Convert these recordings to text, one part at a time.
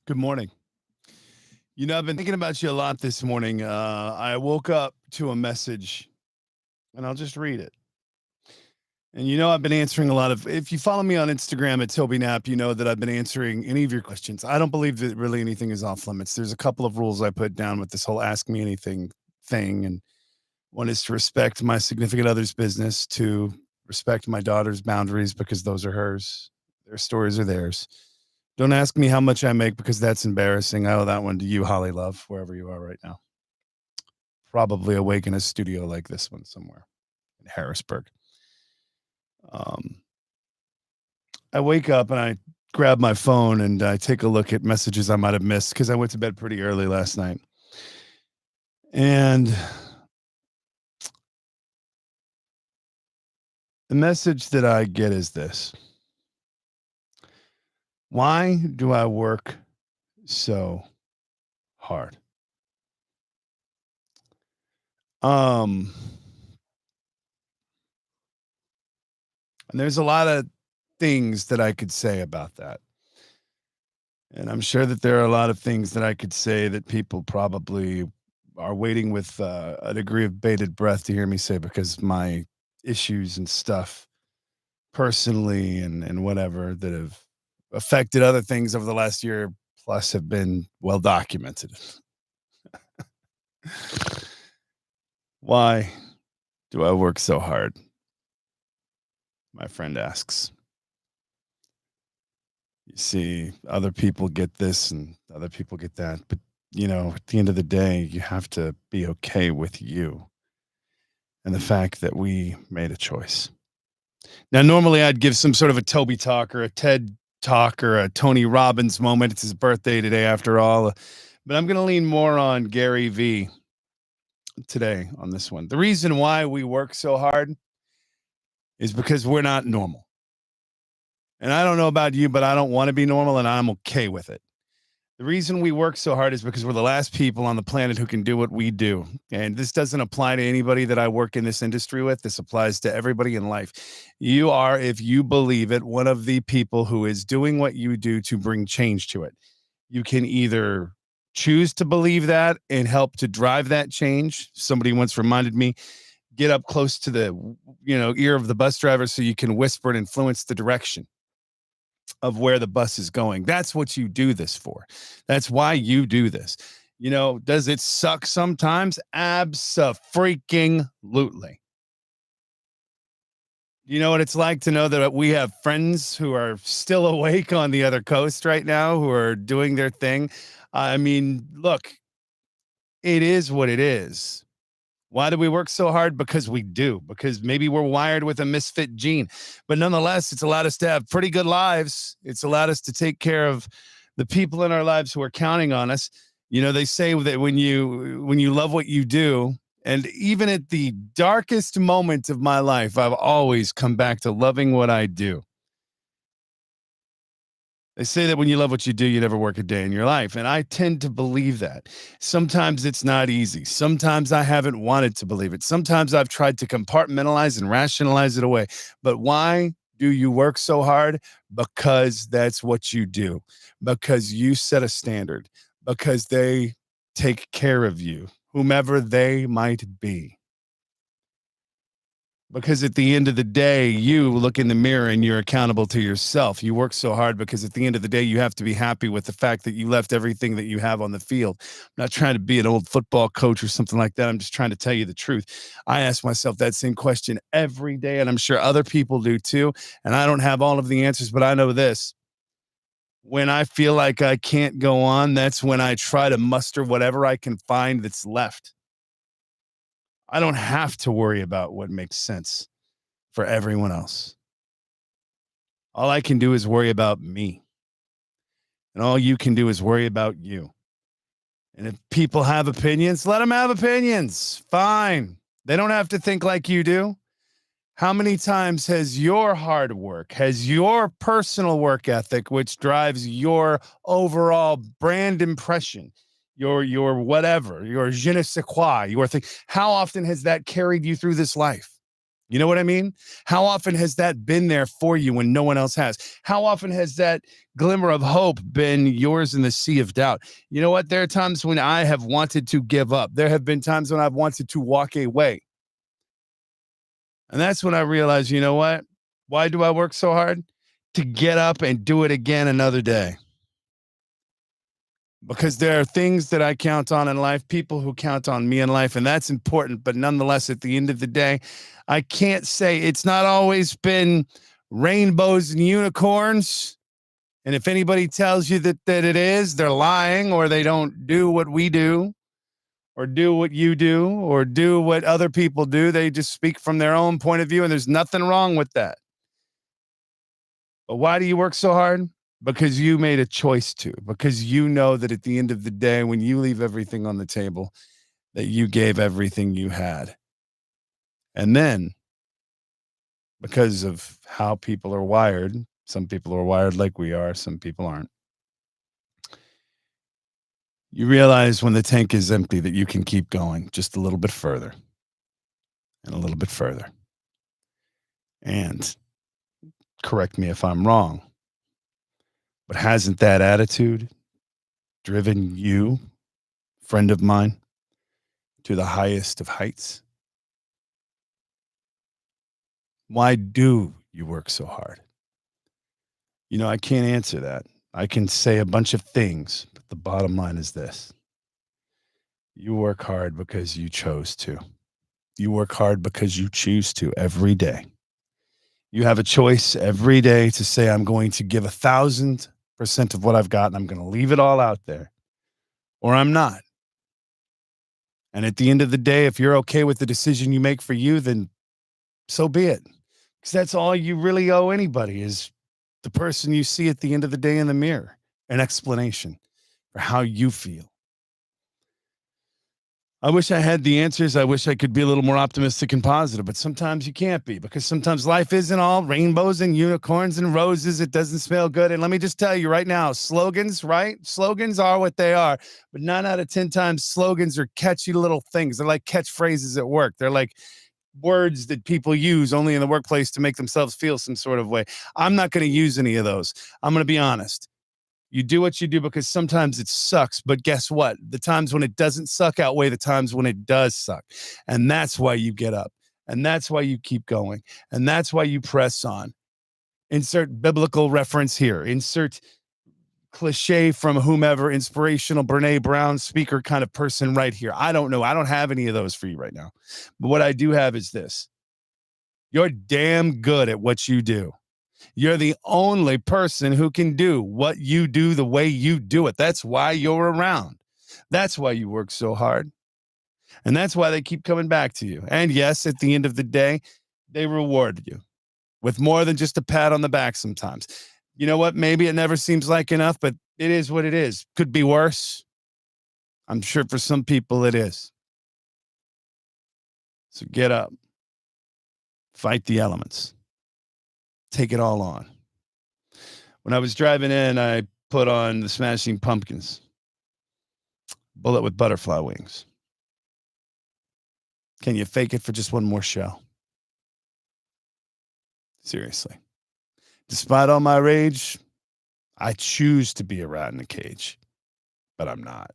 Good morning. I've been thinking about you a lot this morning. I woke up to a message and I'll just read it. And I've been answering a lot of, if you follow me on Instagram at Toby Knapp, you know that I've been answering any of your questions. I don't believe that really anything is off limits. There's a couple of rules I put down with this whole ask me anything thing. And one is to respect my significant other's business, to respect my daughter's boundaries because those are hers. Their stories are theirs. Don't ask me how much I make because that's embarrassing. I owe that one to you, Holly Love, wherever you are right now. Probably awake in a studio like this one somewhere in Harrisburg. Um, I wake up and I grab my phone and I take a look at messages I might have missed because I went to bed pretty early last night. And the message that I get is this: why do I work so hard? Um, and there's a lot of things that I could say about that. And I'm sure that there are a lot of things that I could say that people probably are waiting with a degree of bated breath to hear me say because my issues and stuff personally and whatever that have affected other things over the last year plus have been well documented. Why do I work so hard? My friend asks. You see, other people get this and other people get that. But, at the end of the day, you have to be okay with you and the fact that we made a choice. Now, normally I'd give some sort of a Toby talk or a TED talk or a Tony Robbins moment. It's his birthday today, after all. But I'm going to lean more on Gary V today on this one. The reason why we work so hard is because we're not normal. And I don't know about you, but I don't want to be normal and I'm okay with it. The reason we work so hard is because we're the last people on the planet who can do what we do. And this doesn't apply to anybody that I work in this industry with. This applies to everybody in life. You are, if you believe it, one of the people who is doing what you do to bring change to it. You can either choose to believe that and help to drive that change. Somebody once reminded me, get up close to the, ear of the bus driver so you can whisper and influence the direction of where the bus is going. That's what you do this for. That's why you do this. Does it suck sometimes? Abso-freaking-lutely. You know what it's like to know that we have friends who are still awake on the other coast right now, who are doing their thing. I mean, look, it is what it is. Why do we work so hard? Because we do, because maybe we're wired with a misfit gene. But nonetheless, it's allowed us to have pretty good lives. It's allowed us to take care of the people in our lives who are counting on us. They say that when you love what you do, and even at the darkest moment of my life, I've always come back to loving what I do. They say that when you love what you do, you never work a day in your life. And I tend to believe that. Sometimes it's not easy. Sometimes I haven't wanted to believe it. Sometimes I've tried to compartmentalize and rationalize it away. But why do you work so hard? Because that's what you do. Because you set a standard. Because they take care of you, whomever they might be. Because at the end of the day, you look in the mirror and you're accountable to yourself. You work so hard because at the end of the day, you have to be happy with the fact that you left everything that you have on the field. I'm not trying to be an old football coach or something like that. I'm just trying to tell you the truth. I ask myself that same question every day, and I'm sure other people do too. And I don't have all of the answers, but I know this. When I feel like I can't go on, that's when I try to muster whatever I can find that's left. I don't have to worry about what makes sense for everyone else. All I can do is worry about me. And all you can do is worry about you. And if people have opinions, let them have opinions. Fine. They don't have to think like you do. How many times has your hard work, has your personal work ethic, which drives your overall brand impression, your whatever, your je ne sais quoi, your thing, how often has that carried you through this life? You know what I mean? How often has that been there for you when no one else has? How often has that glimmer of hope been yours in the sea of doubt? You know what? There are times when I have wanted to give up. There have been times when I've wanted to walk away. And that's when I realized, you know what? Why do I work so hard? To get up and do it again another day. Because there are things that I count on in life, people who count on me in life, and that's important. But nonetheless, at the end of the day, I can't say it's not always been rainbows and unicorns. And if anybody tells you that it is, they're lying, or they don't do what we do, or do what you do, or do what other people do. They just speak from their own point of view, and there's nothing wrong with that. But why do you work so hard? Because you made a choice to, because you know that at the end of the day, when you leave everything on the table, that you gave everything you had. And then, because of how people are wired, some people are wired like we are, some people aren't. You realize when the tank is empty that you can keep going just a little bit further and a little bit further. And correct me if I'm wrong, but hasn't that attitude driven you, friend of mine, to the highest of heights? Why do you work so hard? You know, I can't answer that. I can say a bunch of things, but the bottom line is this: you work hard because you chose to. You work hard because you choose to every day. You have a choice every day to say, I'm going to give 1,000% of what I've got and I'm going to leave it all out there, or I'm not. And at the end of the day, if you're okay with the decision you make for you, then so be it. Because that's all you really owe anybody is the person you see at the end of the day in the mirror, an explanation for how you feel. I wish I had the answers. I wish I could be a little more optimistic and positive, but sometimes you can't be because sometimes life isn't all rainbows and unicorns and roses. It doesn't smell good. And let me just tell you right now, slogans, right? Slogans are what they are, but 9 out of 10 times slogans are catchy little things. They're like catchphrases at work. They're like words that people use only in the workplace to make themselves feel some sort of way. I'm not going to use any of those. I'm going to be honest. You do what you do because sometimes it sucks, but guess what? The times when it doesn't suck outweigh the times when it does suck. And that's why you get up. And that's why you keep going. And that's why you press on. Insert biblical reference here. Insert cliche from whomever, inspirational Brene Brown speaker kind of person right here. I don't know. I don't have any of those for you right now. But what I do have is this: you're damn good at what you do. You're the only person who can do what you do the way you do it. That's why you're around. That's why you work so hard. And that's why they keep coming back to you. And yes, at the end of the day, they reward you with more than just a pat on the back sometimes. You know what? Maybe it never seems like enough, but it is what it is. Could be worse. I'm sure for some people it is. So get up, fight the elements, take it all on. When I was driving in, I put on the Smashing Pumpkins, Bullet with Butterfly Wings. Can you fake it for just one more show? Seriously. Despite all my rage, I choose to be a rat in a cage, but I'm not,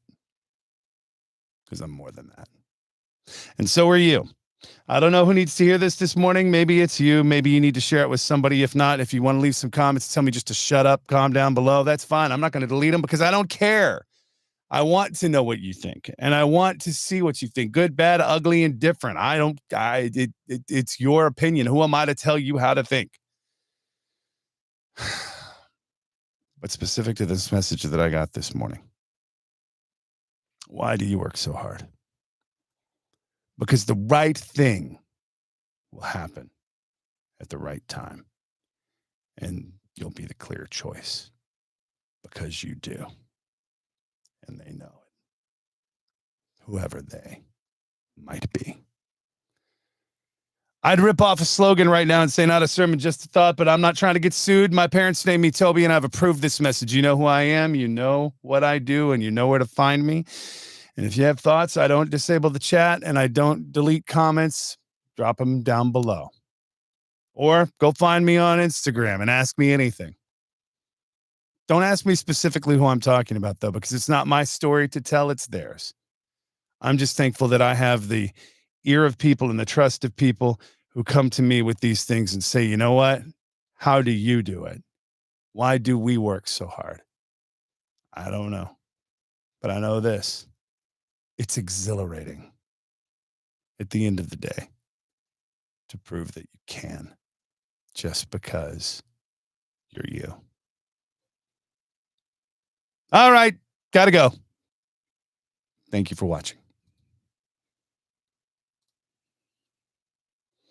because I'm more than that. And so are you. I don't know who needs to hear this morning. Maybe it's you. Maybe you need to share it with somebody. If not, if you want to leave some comments, tell me just to shut up, calm down below. That's fine. I'm not going to delete them because I don't care. I want to know what you think, and I want to see what you think. Good, bad, ugly, and different. It's your opinion. Who am I to tell you how to think? But specific to this message that I got this morning, why do you work so hard? Because the right thing will happen at the right time, and you'll be the clear choice because you do, and they know it, whoever they might be. I'd rip off a slogan right now and say, not a sermon, just a thought, but I'm not trying to get sued. My parents named me Toby, and I've approved this message. You know who I am, you know what I do, and you know where to find me. And if you have thoughts, I don't disable the chat, and I don't delete comments. Drop them down below. Or go find me on Instagram and ask me anything. Don't ask me specifically who I'm talking about, though, because it's not my story to tell, it's theirs. I'm just thankful that I have the ear of people and the trust of people who come to me with these things and say, you know what? How do you do it? Why do we work so hard? I don't know. But I know this, it's exhilarating at the end of the day to prove that you can just because you're you. All right. Got to go. Thank you for watching.